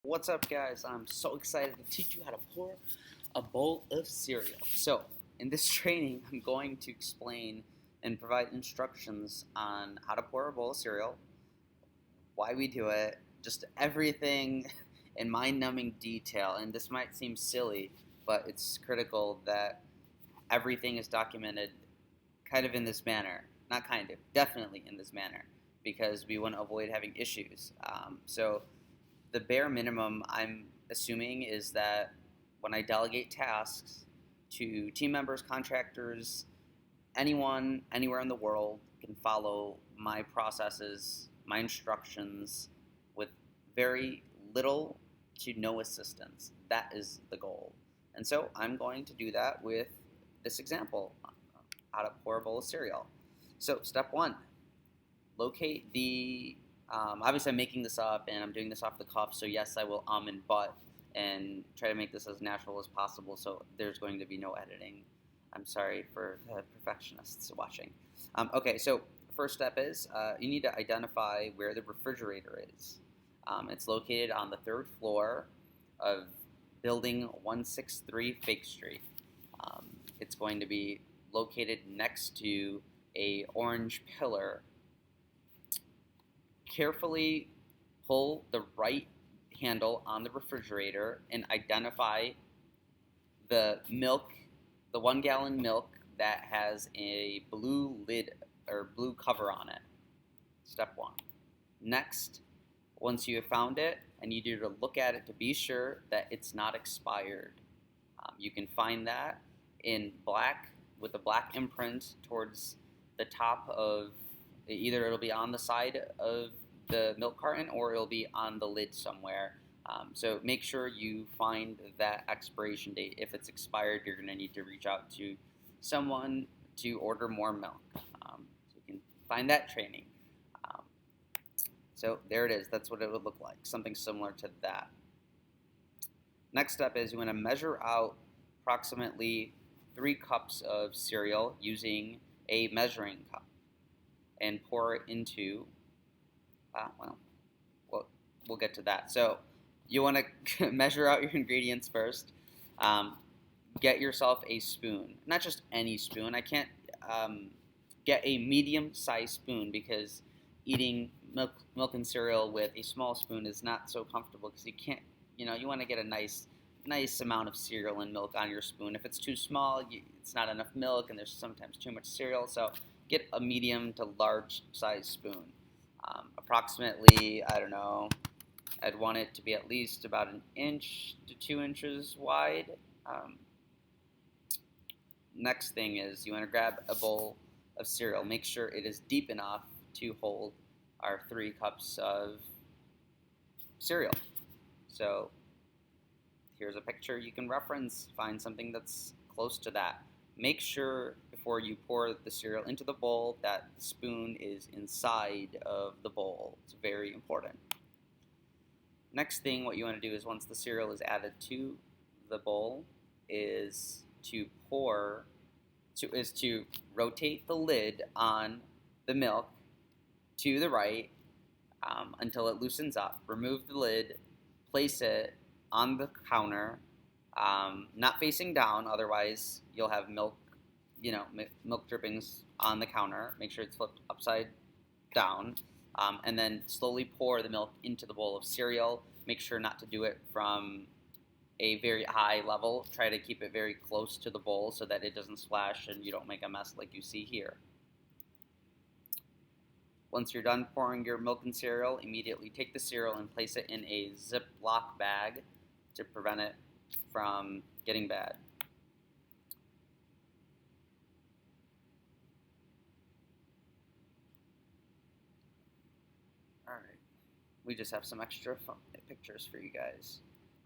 What's up, guys? I'm so excited to teach you how to pour a bowl of cereal. So, in this training, I'm going to explain and provide instructions on how to pour a bowl of cereal, why we do it, just everything in mind-numbing detail. And this might seem silly, but it's critical that everything is documented kind of in this manner. Not kind of, definitely in this manner, because we want to avoid having issues. So the bare minimum I'm assuming is that when I delegate tasks to team members, contractors, anyone, anywhere in the world can follow my processes, my instructions with very little to no assistance. That is the goal. And so I'm going to do that with this example, how to pour a bowl of cereal. So step one, locate the, obviously I'm making this up and I'm doing this off the cuff, so yes, I will and but and try to make this as natural as possible, so there's going to be no editing. I'm sorry for the perfectionists watching. Okay, so first step is you need to identify where the refrigerator is. It's located on the third floor of building 163 Fake Street. It's going to be located next to a orange pillar. Carefully pull the right handle on the refrigerator and identify the milk, the 1 gallon milk that has a blue lid or blue cover on it. Step one. Next, once you have found it, I need you to look at it to be sure that it's not expired. You can find that in black with a black imprint towards the top of, either it'll be on the side of the milk carton or it'll be on the lid somewhere. So make sure you find that expiration date. If it's expired, you're going to need to reach out to someone to order more milk. So you can find that training. So there it is. That's what it would look like, something similar to that. Next step is you want to measure out approximately 3 cups of cereal using a measuring cup and pour it into, we'll get to that. So you want to measure out your ingredients first. Get yourself a spoon, not just any spoon. I can't get a medium-sized spoon because eating milk and cereal with a small spoon is not so comfortable because you can't, you want to get a nice amount of cereal and milk on your spoon. If it's too small, it's not enough milk and there's sometimes too much cereal. So get a medium to large size spoon. Approximately, I don't know, I'd want it to be at least about 1 inch to 2 inches wide. Next thing is you want to grab a bowl of cereal. Make sure it is deep enough to hold our 3 cups of cereal. So here's a picture you can reference. Find something that's close to that. Make sure before you pour the cereal into the bowl that the spoon is inside of the bowl. It's very important. Next thing, what you want to do is once the cereal is added to the bowl is to rotate the lid on the milk to the right until it loosens up. Remove the lid, place it on the counter, not facing down, otherwise you'll have milk drippings on the counter. Make sure it's flipped upside down, and then slowly pour the milk into the bowl of cereal. Make sure not to do it from a very high level. Try to keep it very close to the bowl so that it doesn't splash and you don't make a mess like you see here. Once you're done pouring your milk and cereal, immediately take the cereal and place it in a Ziploc bag to prevent it from getting bad. Alright, we just have some extra pictures for you guys.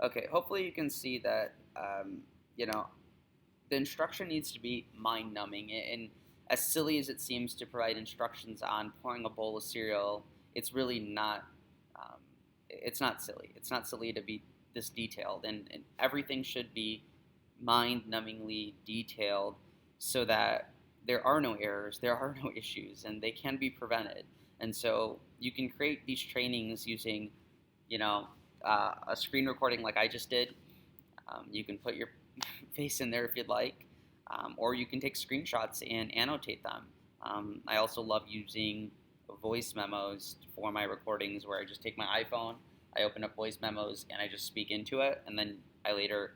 Okay, hopefully you can see that, the instruction needs to be mind-numbing. And as silly as it seems to provide instructions on pouring a bowl of cereal, it's really not, it's not silly. It's not silly to be this detailed. And everything should be mind-numbingly detailed so that there are no errors, there are no issues, and they can be prevented. And so you can create these trainings using, a screen recording like I just did. You can put your face in there if you'd like, or you can take screenshots and annotate them. I also love using voice memos for my recordings, where I just take my iPhone, I open up voice memos, and I just speak into it, and then I later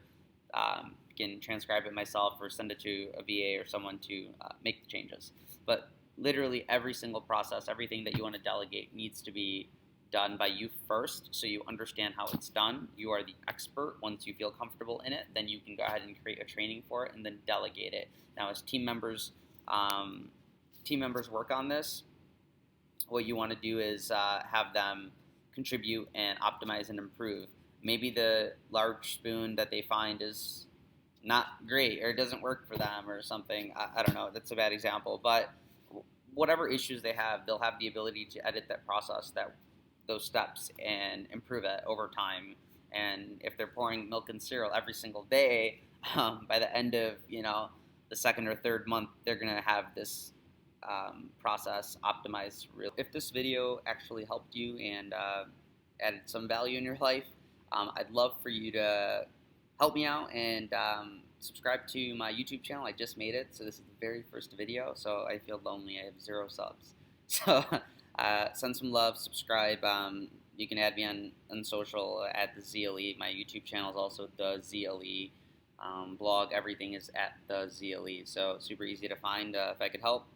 can transcribe it myself or send it to a VA or someone to make the changes. But literally every single process, everything that you want to delegate needs to be done by you first, so you understand how it's done. You are the expert. Once you feel comfortable in it, then you can go ahead and create a training for it and then delegate it. Now, as team members work on this, what you want to do is have them contribute and optimize and improve. Maybe the large spoon that they find is not great, or it doesn't work for them or something. I don't know, that's a bad example, but whatever issues they have, they'll have the ability to edit that process, those steps, and improve it over time. And if they're pouring milk and cereal every single day, by the end of the second or third month, they're gonna have this process optimized. If this video actually helped you and added some value in your life, I'd love for you to help me out and subscribe to my YouTube channel. I just made it, so this is the very first video, so I feel lonely. I have 0 subs. So send some love, subscribe. You can add me on social at the ZLE. My YouTube channel is also the ZLE. Blog, everything is at the ZLE. So super easy to find if I could help.